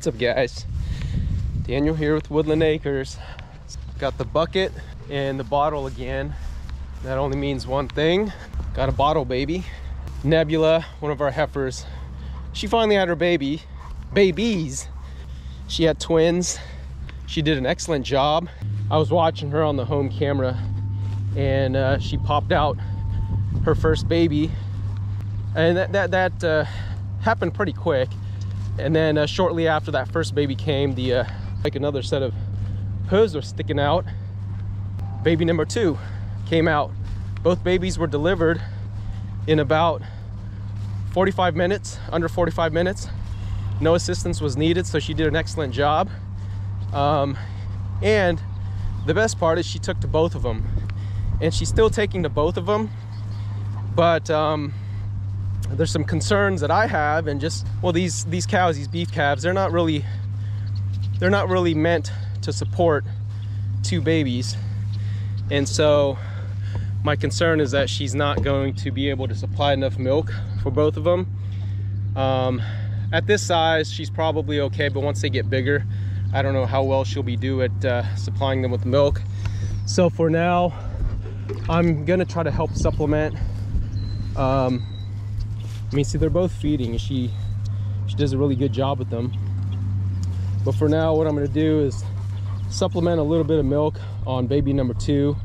What's up, guys? Daniel here with Woodland Acres. Got the bucket and the bottle again. That only means one thing. Got a bottle baby. Nebula, one of our heifers. She finally had her babies. She had twins. She did an excellent job. I was watching her on the home camera and she popped out her first baby. And that happened pretty quick. And then shortly after that first baby came, like another set of hooves were sticking out. Baby number 2 came out. Both babies were delivered in about 45 minutes, under 45 minutes. No assistance was needed, so she did an excellent job. And the best part is she took to both of them. And she's still taking to both of them. But there's some concerns that I have, and just, well, these cows, these beef calves, they're not really meant to support 2 babies. And so my concern is that she's not going to be able to supply enough milk for both of them. At this size, she's probably okay, but once they get bigger, I don't know how well she'll be due at supplying them with milk. So for now, I'm gonna try to help supplement. I mean, see, they're both feeding. She does a really good job with them. But for now, what I'm going to do is supplement a little bit of milk on baby number 2.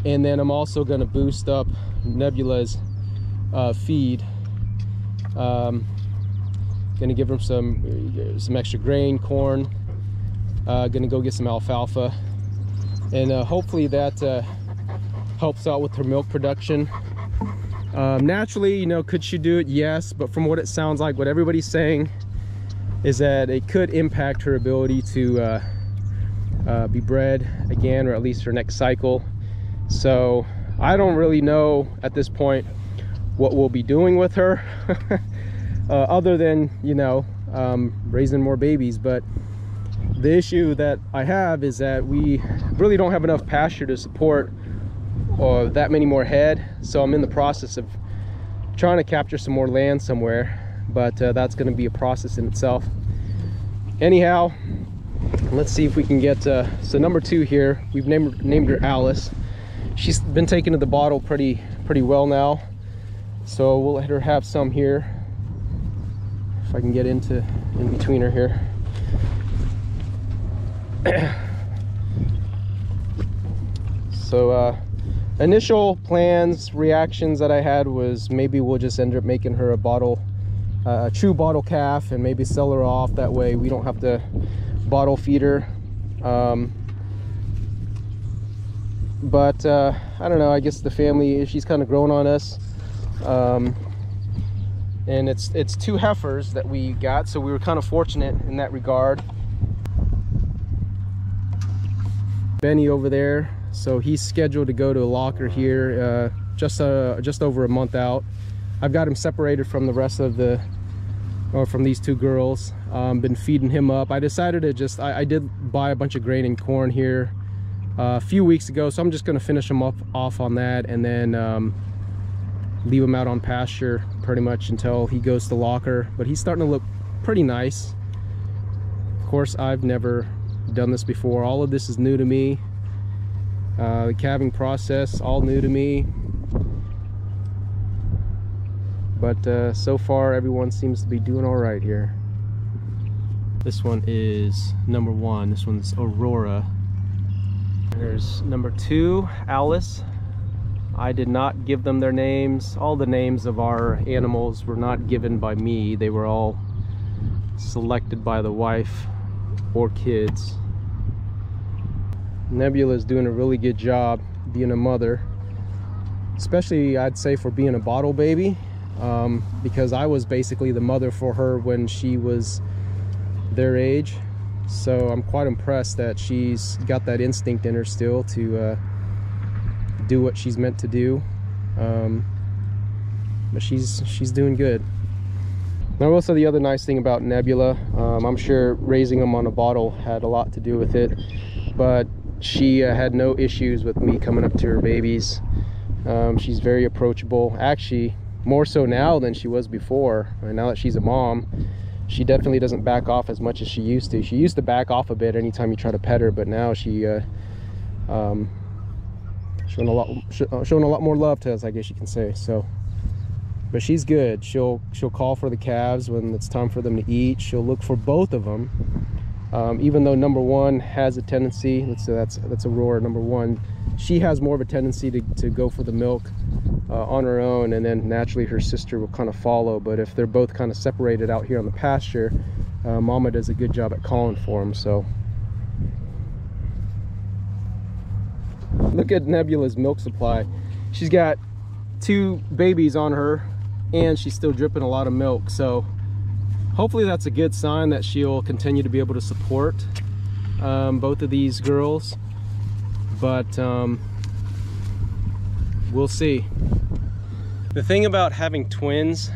And then I'm also going to boost up Nebula's feed. Going to give them some extra grain, corn. Going to go get some alfalfa. And hopefully that helps out with her milk production. Naturally, you know, could she do it? Yes, but from what it sounds like, what everybody's saying is that it could impact her ability to be bred again, or at least her next cycle. So I don't really know at this point what we'll be doing with her other than, you know, raising more babies. But the issue that I have is that we really don't have enough pasture to support that many more head. So I'm in the process of trying to capture some more land somewhere, but that's going to be a process in itself. Anyhow, let's see if we can get so number 2 here. We've named her Alice. She's been taken to the bottle pretty well now, so we'll let her have some here. If I can get in between her here. So initial plans, reactions that I had was maybe we'll just end up making her a true bottle calf, and maybe sell her off. That way we don't have to bottle feed her. But I don't know, I guess the family, she's kind of grown on us. And it's 2 heifers that we got, so we were kind of fortunate in that regard. Benny over there, so he's scheduled to go to a locker here just over a month out. I've got him separated from the rest of from these 2 girls. Been feeding him up. I decided to I did buy a bunch of grain and corn here a few weeks ago, so I'm just going to finish him off on that, and then leave him out on pasture pretty much until he goes to locker. But he's starting to look pretty nice. Of course, I've never done this before. All of this is new to me. The calving process, all new to me. But so far everyone seems to be doing all right here. This one is number 1. This one's Aurora. There's number 2, Alice. I did not give them their names. All the names of our animals were not given by me. They were all selected by the wife or kids. Nebula is doing a really good job being a mother, especially I'd say for being a bottle baby, because I was basically the mother for her when she was their age. So I'm quite impressed that she's got that instinct in her still to do what she's meant to do. But she's doing good. Now, also the other nice thing about Nebula, I'm sure raising them on a bottle had a lot to do with it, but she had no issues with me coming up to her babies. She's very approachable, actually more so now than she was before. Now that she's a mom, she definitely doesn't back off as much as she used to. She used to back off a bit anytime you try to pet her, but now she showing a lot more love to us, I guess you can say. So, but she's good. She'll call for the calves when it's time for them to eat. She'll look for both of them, even though number one has a tendency. Let's say that's Aurora, number one. She has more of a tendency to go for the milk on her own, and then naturally her sister will kind of follow. But if they're both kind of separated out here on the pasture, Mama does a good job at calling for them. So look at Nebula's milk supply. She's got 2 babies on her and she's still dripping a lot of milk, so hopefully that's a good sign that she'll continue to be able to support both of these girls. But we'll see. The thing about having twins,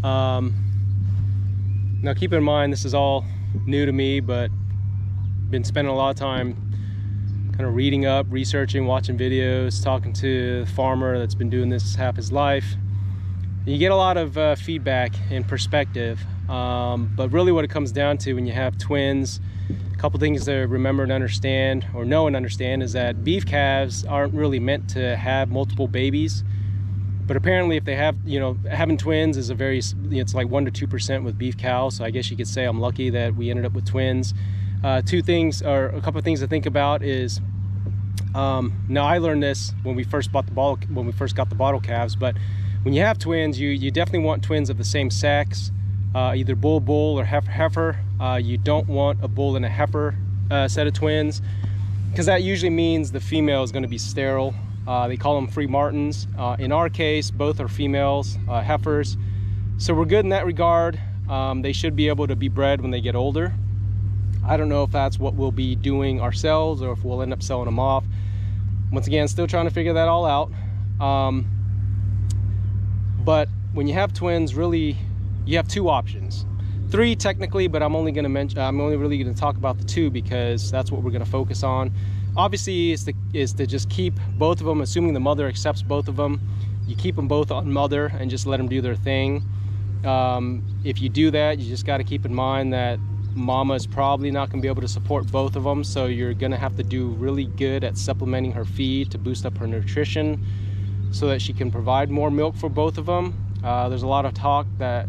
now keep in mind this is all new to me, but been spending a lot of time kind of reading up, researching, watching videos, talking to a farmer that's been doing this half his life. You get a lot of feedback and perspective, but really what it comes down to when you have twins, a couple things to remember and understand, or know and understand, is that beef calves aren't really meant to have multiple babies. But apparently if they have, having twins is a very, it's like 1 to 2% with beef cows. So I guess you could say I'm lucky that we ended up with twins. Two things, or a couple of things to think about is, now I learned this when we first got the bottle calves, but when you have twins, you definitely want twins of the same sex, either bull or heifer. You don't want a bull and a heifer set of twins, because that usually means the female is going to be sterile. They call them free martins. In our case, both are females, heifers, so we're good in that regard. They should be able to be bred when they get older. I don't know if that's what we'll be doing ourselves or if we'll end up selling them off. Once again, still trying to figure that all out. But when you have twins, really, you have 2 options. 3 technically, but I'm only really going to talk about the 2 because that's what we're going to focus on. Obviously, is to just keep both of them, assuming the mother accepts both of them. You keep them both on mother and just let them do their thing. If you do that, you just got to keep in mind that Mama is probably not going to be able to support both of them, so you're going to have to do really good at supplementing her feed to boost up her nutrition so that she can provide more milk for both of them. There's a lot of talk that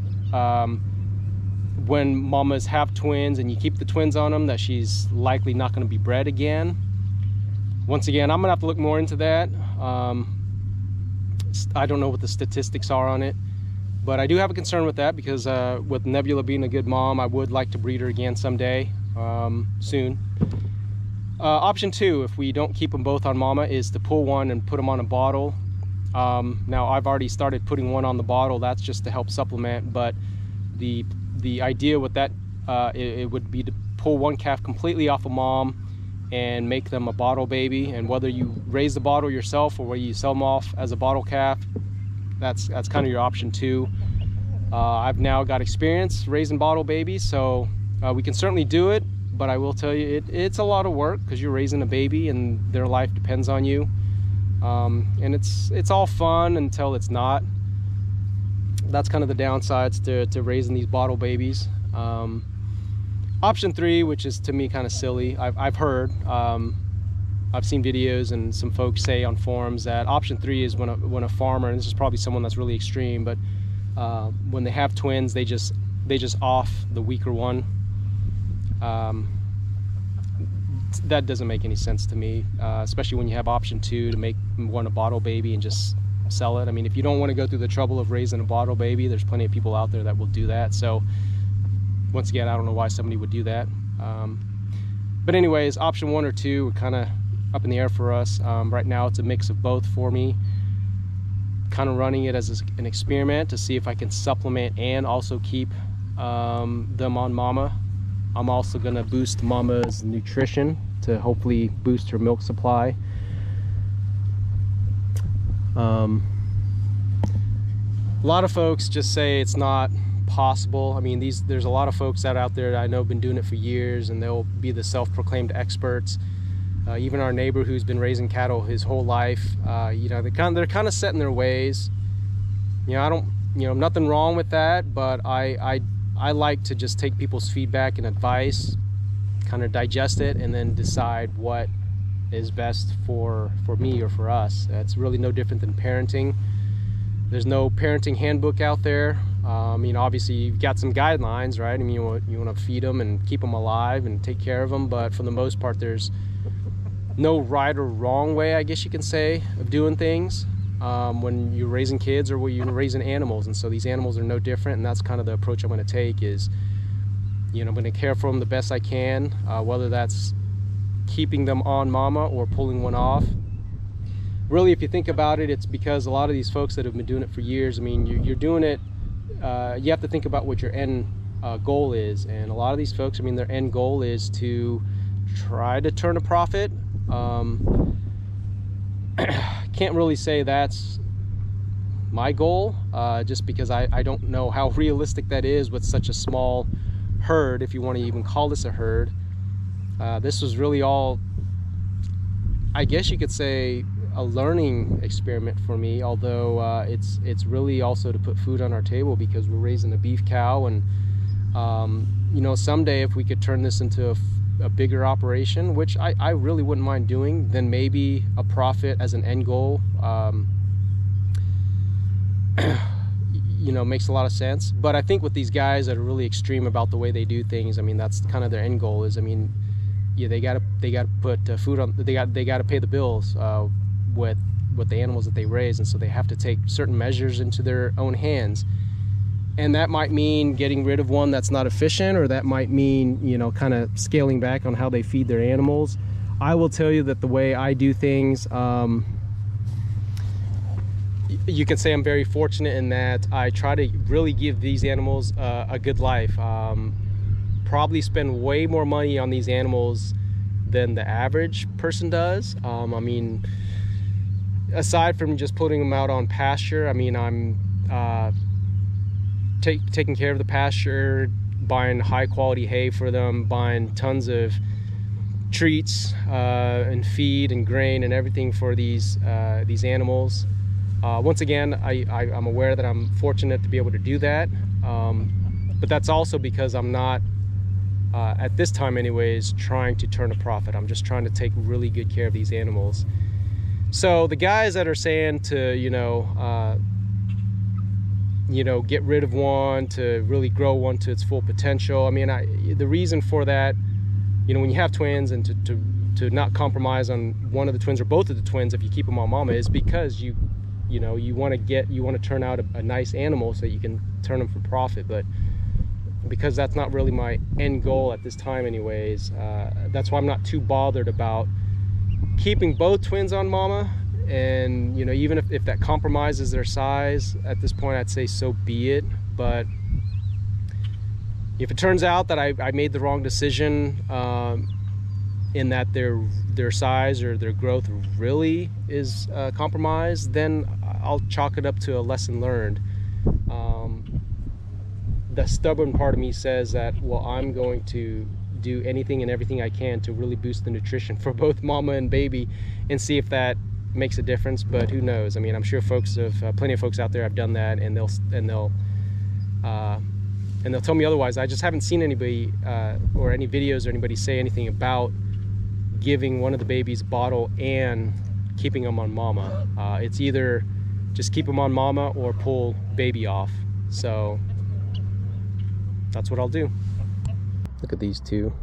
when mamas have twins and you keep the twins on them, that she's likely not going to be bred again. Once again, I'm going to have to look more into that. I don't know what the statistics are on it, but I do have a concern with that because with Nebula being a good mom, I would like to breed her again someday, soon. Option 2, if we don't keep them both on Mama, is to pull one and put them on a bottle. Now I've already started putting one on the bottle. That's just to help supplement, but the idea with that, it would be to pull one calf completely off of Mom and make them a bottle baby. And whether you raise the bottle yourself or whether you sell them off as a bottle calf, that's kind of your option 2. I've now got experience raising bottle babies, so we can certainly do it, but I will tell you it's a lot of work because you're raising a baby and their life depends on you. And it's all fun until it's not. That's kind of the downsides to raising these bottle babies. Option 3, which is to me kind of silly, I've heard, I've seen videos and some folks say on forums that option 3 is when a farmer, and this is probably someone that's really extreme, but when they have twins, they just off the weaker one. That doesn't make any sense to me, especially when you have option 2 to make one a bottle baby and just sell it. I mean, if you don't want to go through the trouble of raising a bottle baby, there's plenty of people out there that will do that. So once again, I don't know why somebody would do that. But anyways, option 1 or 2 are kind of up in the air for us. Right now it's a mix of both for me, kind of running it as an experiment to see if I can supplement and also keep them on Mama. I'm also going to boost Mama's nutrition to hopefully boost her milk supply. A lot of folks just say it's not possible. I mean, there's a lot of folks out there that I know have been doing it for years, and they'll be the self-proclaimed experts. Even our neighbor who's been raising cattle his whole life, they're kind of set in their ways. Nothing wrong with that, but I I like to just take people's feedback and advice, kind of digest it, and then decide what is best for me or for us. It's really no different than parenting. There's no parenting handbook out there. You know, obviously you've got some guidelines, right? I mean, you want to feed them and keep them alive and take care of them, but for the most part, there's no right or wrong way, I guess you can say, of doing things when you're raising kids or when you're raising animals. And so these animals are no different, and that's kind of the approach I'm going to take. Is, you know, I'm going to care for them the best I can, whether that's keeping them on mama or pulling one off. Really, if you think about it, it's because a lot of these folks that have been doing it for years, I mean, you're doing it, you have to think about what your end goal is. And a lot of these folks, I mean, their end goal is to try to turn a profit. Can't really say that's my goal, just because I don't know how realistic that is with such a small herd, if you want to even call this a herd. This was really all, I guess you could say, a learning experiment for me, although it's really also to put food on our table, because we're raising a beef cow. And you know, someday if we could turn this into a bigger operation, which I really wouldn't mind doing, then maybe a profit as an end goal, you know, makes a lot of sense. But I think with these guys that are really extreme about the way they do things, I mean, that's kind of their end goal. Is, I mean, yeah, they gotta put food on, they gotta pay the bills with the animals that they raise, and so they have to take certain measures into their own hands. And that might mean getting rid of one that's not efficient, or that might mean, you know, kind of scaling back on how they feed their animals. I will tell you that the way I do things, you can say I'm very fortunate in that I try to really give these animals a good life. Probably spend way more money on these animals than the average person does. I mean, aside from just putting them out on pasture, I mean, I'm taking care of the pasture, buying high quality hay for them, buying tons of treats and feed and grain and everything for these animals. Once again, I'm aware that I'm fortunate to be able to do that, but that's also because I'm not, at this time anyways, trying to turn a profit. I'm just trying to take really good care of these animals. So the guys that are saying to, you know, get rid of one to really grow one to its full potential, I mean, the reason for that, you know, when you have twins, and to not compromise on one of the twins or both of the twins if you keep them on mama, is because you want to turn out a nice animal so you can turn them for profit. But because that's not really my end goal at this time anyways, that's why I'm not too bothered about keeping both twins on mama. And, you know, even if that compromises their size at this point, I'd say so be it. But if it turns out that I made the wrong decision, in that their size or their growth really is compromised, then I'll chalk it up to a lesson learned. The stubborn part of me says that, well, I'm going to do anything and everything I can to really boost the nutrition for both mama and baby, and see if that makes a difference. But who knows? I mean, I'm sure plenty of folks out there have done that, and they'll tell me otherwise. I just haven't seen anybody or any videos or anybody say anything about giving one of the babies a bottle and keeping them on mama. It's either just keep them on mama or pull baby off. So that's what I'll do. Look at these two.